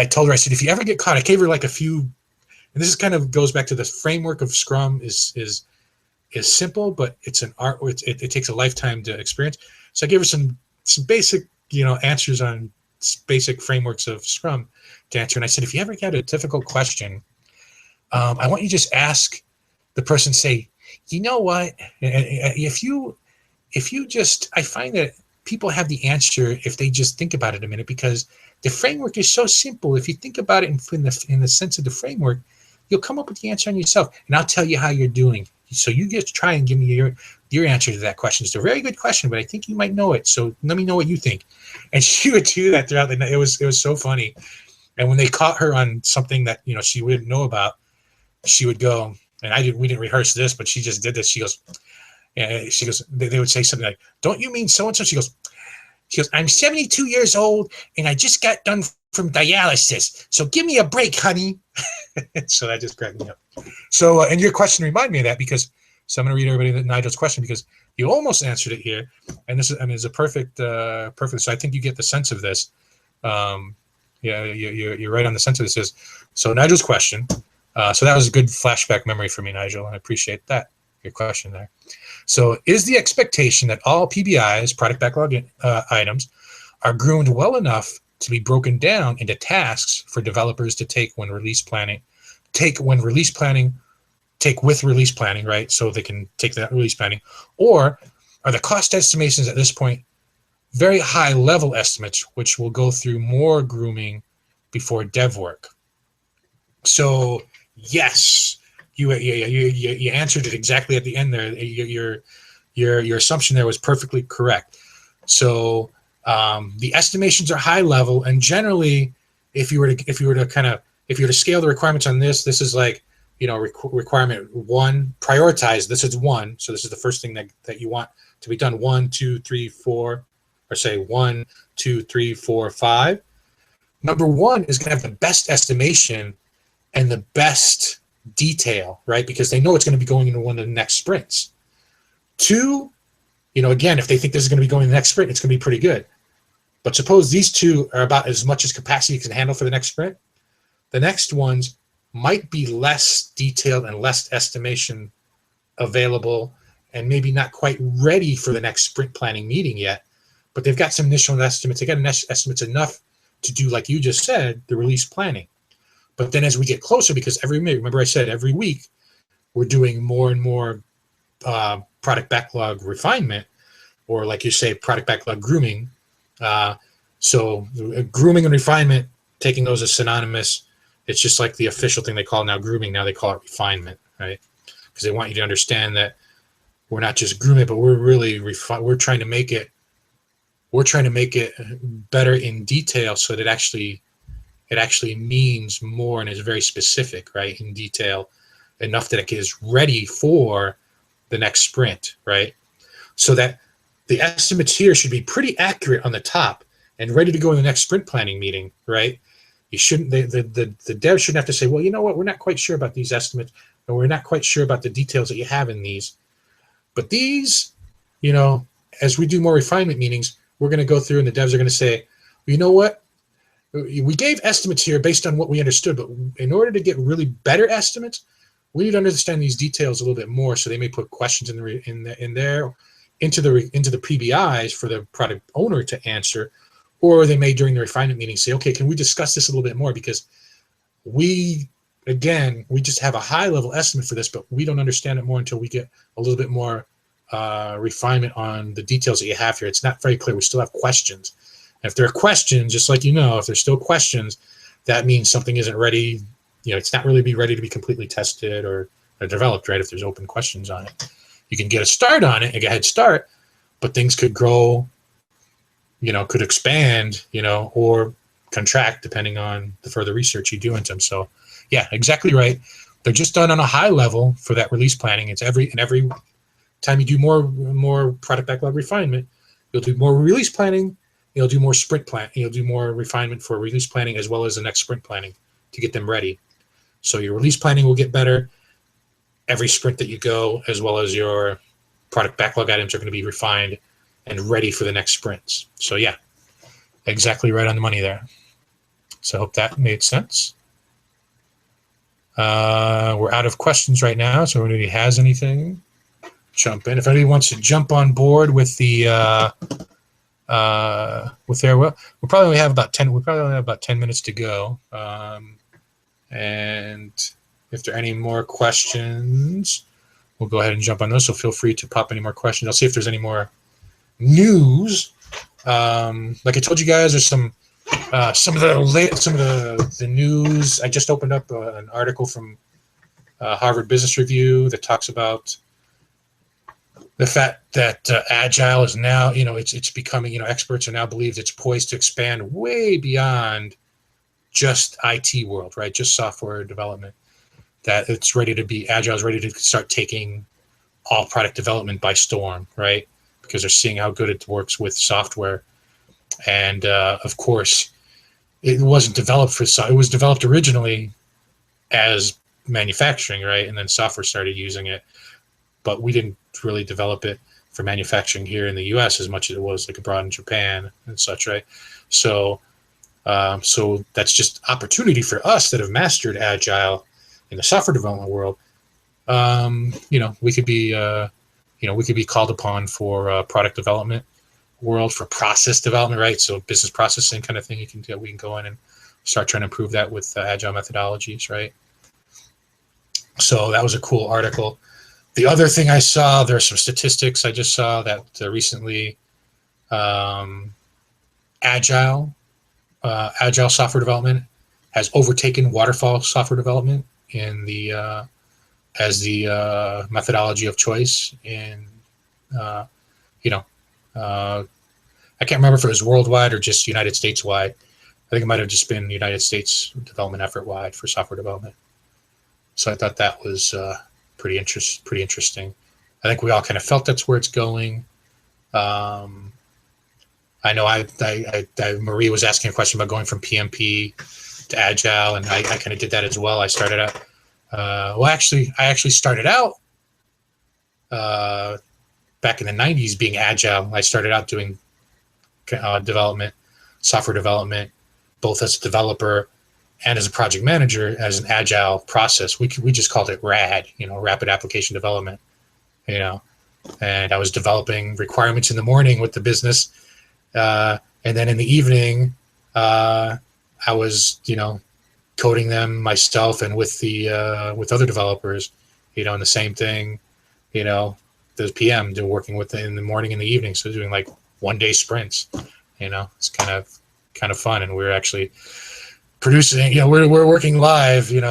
told her, I said, if you ever get caught, I gave her like a few, and this is kind of goes back to the framework of Scrum is simple, but it's an art. It takes a lifetime to experience. So I gave her some basic answers on basic frameworks of Scrum to answer. And I said, if you ever get a difficult question, I want you to just ask the person, say, you know what? If you just, I find that people have the answer if they just think about it a minute, because the framework is so simple. If you think about it in the sense of the framework, you'll come up with the answer on yourself, and I'll tell you how you're doing. So you just try and give me your answer to that question. It's a very good question, but I think you might know it. So let me know what you think. And she would do that throughout the night. It was so funny. And when they caught her on something that she wouldn't know about, she would go, and we didn't rehearse this, but she just did this. She goes, And she goes, they would say something like, "Don't you mean so and so?" She goes, "I'm 72 years old and I just got done from dialysis. So give me a break, honey." So that just cracked me up. So, and your question reminded me of that because, so I'm going to read everybody Nigel's question because you almost answered it here, and this is a perfect. So I think you get the sense of this. Yeah, you're right on the sense of this. Is so Nigel's question. So that was a good flashback memory for me, Nigel, and I appreciate that your question there. So, is the expectation that all PBIs, product backlog items, are groomed well enough to be broken down into tasks for developers to take with release planning, right? So they can take that release planning, or are the cost estimations at this point very high level estimates, which will go through more grooming before dev work? So yes, you answered it exactly at the end there. Your assumption there was perfectly correct. So the estimations are high level, and generally, if you were to scale the requirements on this is like, requirement 1, prioritize. This is 1, so this is the first thing that you want to be done. 1, 2, 3, 4, or say 1, 2, 3, 4, 5. Number 1 is going to have the best estimation and the best detail, right? Because they know it's going to be going into one of the next sprints. 2, again, if they think this is going to be going to the next sprint, it's going to be pretty good. But suppose these 2 are about as much as capacity can handle for the next sprint. The next ones might be less detailed and less estimation available, and maybe not quite ready for the next sprint planning meeting yet, but they've got some initial estimates. They got estimates enough to do, like you just said, the release planning. But then as we get closer, because remember I said every week we're doing more and more product backlog refinement, or like you say, product backlog grooming. So grooming and refinement, taking those as synonymous, it's just like the official thing they call now grooming. Now they call it refinement, right? Because they want you to understand that we're not just grooming, but we're really we're trying to make it better in detail, so that it actually means more and is very specific, right, in detail, enough that it is ready for the next sprint, right? So that the estimates here should be pretty accurate on the top and ready to go in the next sprint planning meeting, right? You shouldn't, the dev shouldn't have to say, well, you know what, we're not quite sure about these estimates, and we're not quite sure about the details that you have in these. But these, as we do more refinement meetings, we're going to go through and the devs are going to say, well, you know what? We gave estimates here based on what we understood, but in order to get really better estimates, we need to understand these details a little bit more. So they may put questions into the PBIs for the product owner to answer, or they may during the refinement meeting say, okay, can we discuss this a little bit more, because we just have a high level estimate for this, but we don't understand it more until we get a little bit more refinement on the details that you have here. It's not very clear. We still have questions. And if there are questions, just like if there's still questions, that means something isn't ready. It's not really ready to be completely tested or developed, right? If there's open questions on it, you can get a start on it, a head start, but things could grow, could expand, or contract depending on the further research you do into them. So, yeah, exactly right. They're just done on a high level for that release planning. It's every time you do more product backlog refinement, you'll do more release planning. You'll do more sprint plan. You'll do more refinement for release planning as well as the next sprint planning to get them ready. So your release planning will get better every sprint that you go, as well as your product backlog items are going to be refined and ready for the next sprints. So yeah, exactly right on the money there. So I hope that made sense. We're out of questions right now, so if anybody has anything, jump in. If anybody wants to jump on board with the we'll probably only have about 10 minutes to go. And if there are any more questions, we'll go ahead and jump on those. So feel free to pop any more questions. I'll see if there's any more news. Like I told you guys, there's some of the news. I just opened up an article from Harvard Business Review that talks about the fact that Agile is now, it's becoming, experts are now believe it's poised to expand way beyond just IT world, right? Just software development. That it's ready to be, Agile is ready to start taking all product development by storm, right? Because they're seeing how good it works with software. And of course, it wasn't developed for it was developed originally as manufacturing, right? And then software started using it, but we didn't really develop it for manufacturing here in the U.S. as much as it was like abroad in Japan and such, right? So, so that's just opportunity for us that have mastered Agile in the software development world. We could be, we could be called upon for product development world, for process development, right? So business processing kind of thing. We can go in and start trying to improve that with Agile methodologies, right? So that was a cool article. The other thing I saw, there are some statistics I just saw that recently Agile software development has overtaken waterfall software development in the as the methodology of choice. And I can't remember if it was worldwide or just United States wide. I think it might have just been United States development effort wide for software development. So I thought that was pretty interesting. I think we all kind of felt that's where it's going. I know Marie was asking a question about going from PMP to Agile, and I kind of did that as well. I started out. I actually started out back in the 90s being Agile. I started out doing development, software development, both as a developer and as a project manager, as an Agile process. We just called it RAD, rapid application development, and I was developing requirements in the morning with the business. And then in the evening, I was, coding them myself and with with other developers, and the same thing, the PM working with in the morning and the evening. So doing like 1 day sprints, it's kind of fun. And we're actually producing, we're working live, in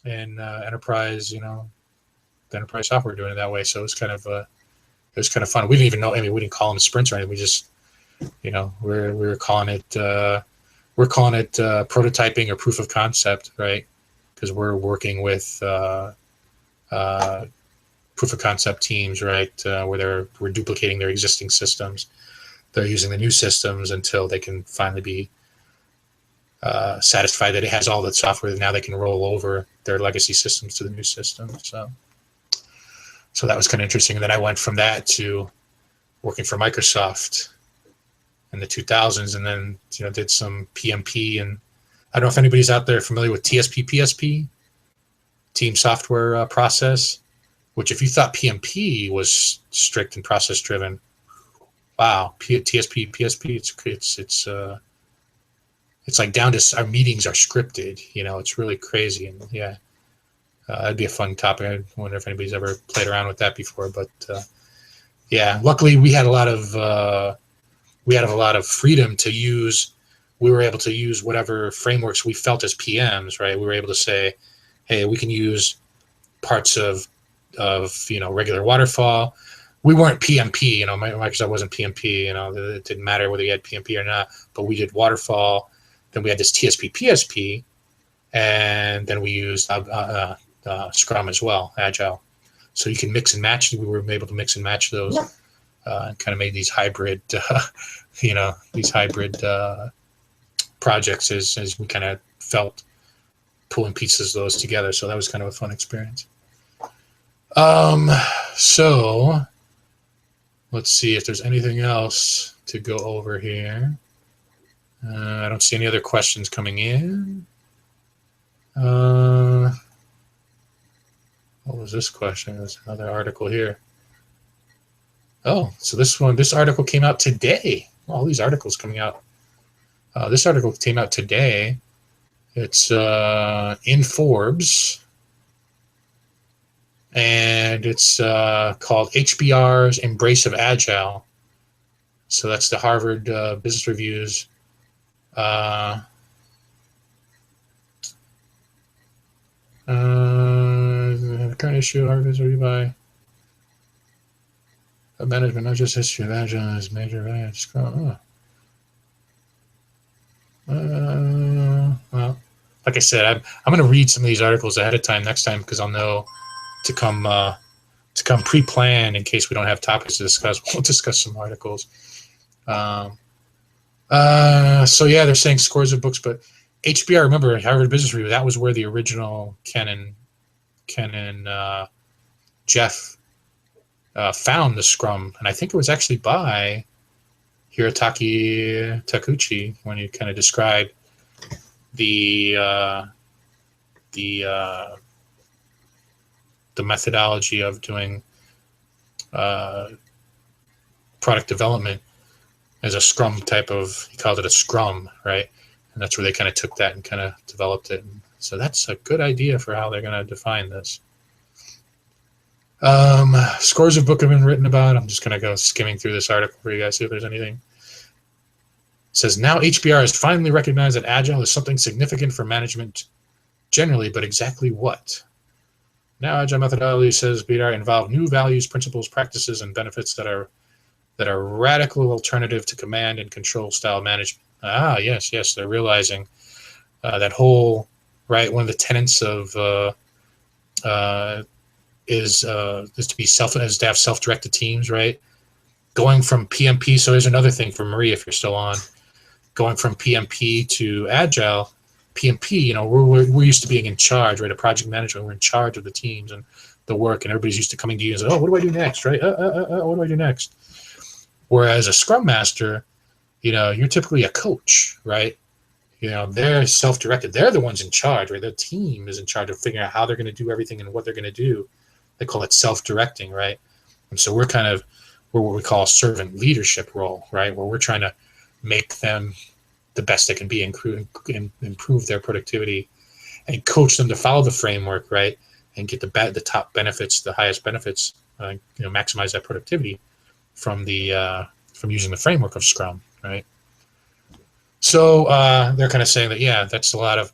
enterprise, the enterprise software, doing it that way. So it was kind of fun. We didn't even know. We didn't call them sprints or anything. We just, we're calling it prototyping or proof of concept, right? Because we're working with proof of concept teams, right? Where we're duplicating their existing systems. They're using the new systems until they can finally be satisfied that it has all the software that now they can roll over their legacy systems to the new system. So that was kind of interesting. And then I went from that to working for Microsoft in the 2000s, and then did some PMP. And I don't know if anybody's out there familiar with TSP/PSP, Team Software Process, which if you thought PMP was strict and process driven, wow, TSP/PSP, it's like down to our meetings are scripted. It's really crazy. And yeah, that'd be a fun topic. I wonder if anybody's ever played around with that before. But yeah, luckily we had a lot of freedom to use. We were able to use whatever frameworks we felt as PMs, right? We were able to say, hey, we can use parts of regular waterfall. We weren't PMP, Microsoft wasn't PMP, it didn't matter whether you had PMP or not, but we did waterfall. Then we had this TSP/PSP, and then we used Scrum as well, Agile. So you can mix and match. We were able to mix and match those, and kind of made these hybrid, projects as we kind of felt pulling pieces of those together. So that was kind of a fun experience. So let's see if there's anything else to go over here. I don't see any other questions coming in. What was this question? There's another article here. Oh, so this article came out today. All these articles coming out. This article came out today. It's in Forbes, and it's called HBR's Embrace of Agile. So that's the Harvard Business Review's current issue. Harvard Business Review by management, not just history of Agile, is major advantage. Scrum. Well, like I said, I'm going to read some of these articles ahead of time next time, because I'll know to come to come pre-planned in case we don't have topics to discuss. We'll discuss some articles. So yeah, they're saying scores of books, but HBR, remember Harvard Business Review, that was where the original Ken and Jeff found the Scrum, and I think it was actually by Hirotaki Takuchi when he kind of described the methodology of doing product development as a Scrum type of, he called it a Scrum, right? And that's where they kind of took that and kind of developed it. And so that's a good idea for how they're going to define this. Scores of book have been written about. I'm just going to go skimming through this article for you guys, see if there's anything. It says, now HBR has finally recognized that Agile is something significant for management generally, but exactly what? Now Agile methodology, says BR, involve new values, principles, practices, and benefits that are radical alternative to command and control style management. Ah, yes, they're realizing that whole, right, one of the tenets of is to have self-directed teams, right? Going from PMP, so here's another thing for Marie, if you're still on, going from PMP to Agile. PMP, we're used to being in charge, right? A project manager, we're in charge of the teams and the work, and everybody's used to coming to you and saying, oh, what do I do next, right? What do I do next? Whereas a Scrum Master, you're typically a coach, right? They're self-directed. They're the ones in charge, right? Their team is in charge of figuring out how they're going to do everything and what they're going to do. They call it self-directing, right? And so we're what we call a servant leadership role, right? Where we're trying to make them the best they can be, improve their productivity, and coach them to follow the framework, right? And get the top benefits, the highest benefits, maximize that productivity from using the framework of Scrum, right? So they're kind of saying that, yeah, that's a lot of,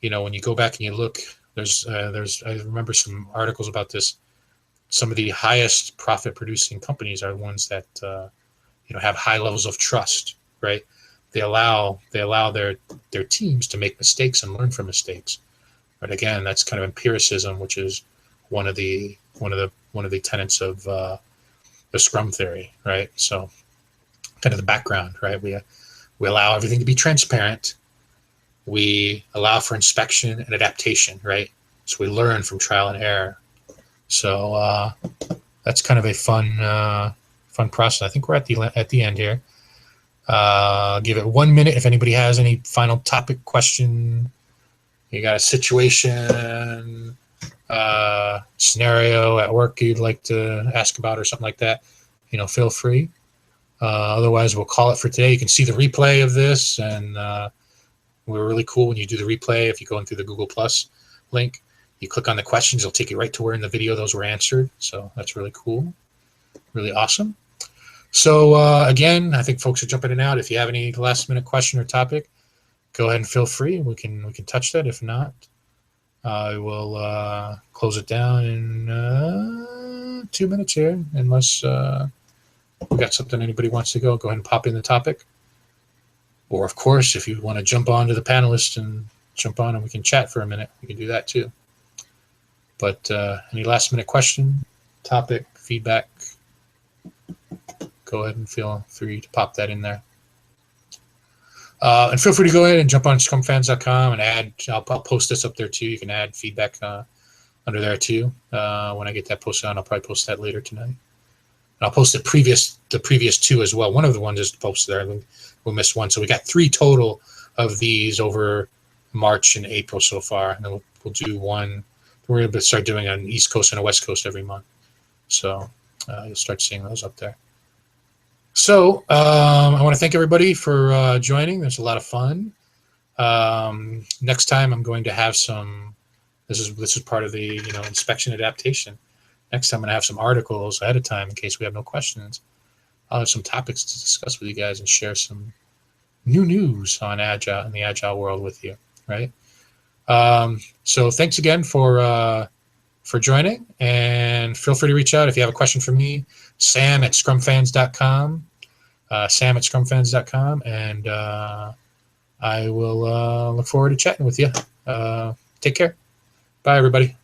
when you go back and you look, there's I remember some articles about this. Some of the highest profit producing companies are the ones that have high levels of trust, right? They allow their teams to make mistakes and learn from mistakes. But again, that's kind of empiricism, which is one of the tenets of the Scrum theory, right? So kind of the background, right? We allow everything to be transparent. We allow for inspection and adaptation, right? So we learn from trial and error. So that's kind of a fun process. I think we're at the end here. Give it 1 minute if anybody has any final topic, question. You got a situation, scenario at work you'd like to ask about or something like that, feel free. Otherwise, we'll call it for today. You can see the replay of this, and we're really cool when you do the replay. If you go into the Google Plus link, you click on the questions, it'll take you right to where in the video those were answered. So that's really cool, really awesome. So again, I think folks are jumping in and out. If you have any last minute question or topic, go ahead and feel free. We can touch that. If not, I will close it down in 2 minutes here, unless we got something anybody wants to go ahead and pop in the topic. Or of course, if you want to jump on to the panelist and jump on and we can chat for a minute, we can do that too. But any last minute question, topic, feedback, go ahead and feel free to pop that in there. And feel free to go ahead and jump on ScrumFans.com and add, I'll post this up there too. You can add feedback under there too. When I get that posted on, I'll probably post that later tonight. And I'll post the previous two as well. One of the ones is posted there. We missed one. So we got 3 total of these over March and April so far. And then we'll do one. We're going to start doing an East Coast and a West Coast every month. So you'll start seeing those up there. So I want to thank everybody for joining. There's a lot of fun. Next time I'm going to have some, this is part of the inspection adaptation. Next time I'm going to have some articles ahead of time in case we have no questions. I'll have some topics to discuss with you guys and share some new news on Agile and the Agile world with you, right? So thanks again for joining, and feel free to reach out if you have a question for me, Sam at ScrumFans.com, Sam at ScrumFans.com, and I will look forward to chatting with you. Take care. Bye, everybody.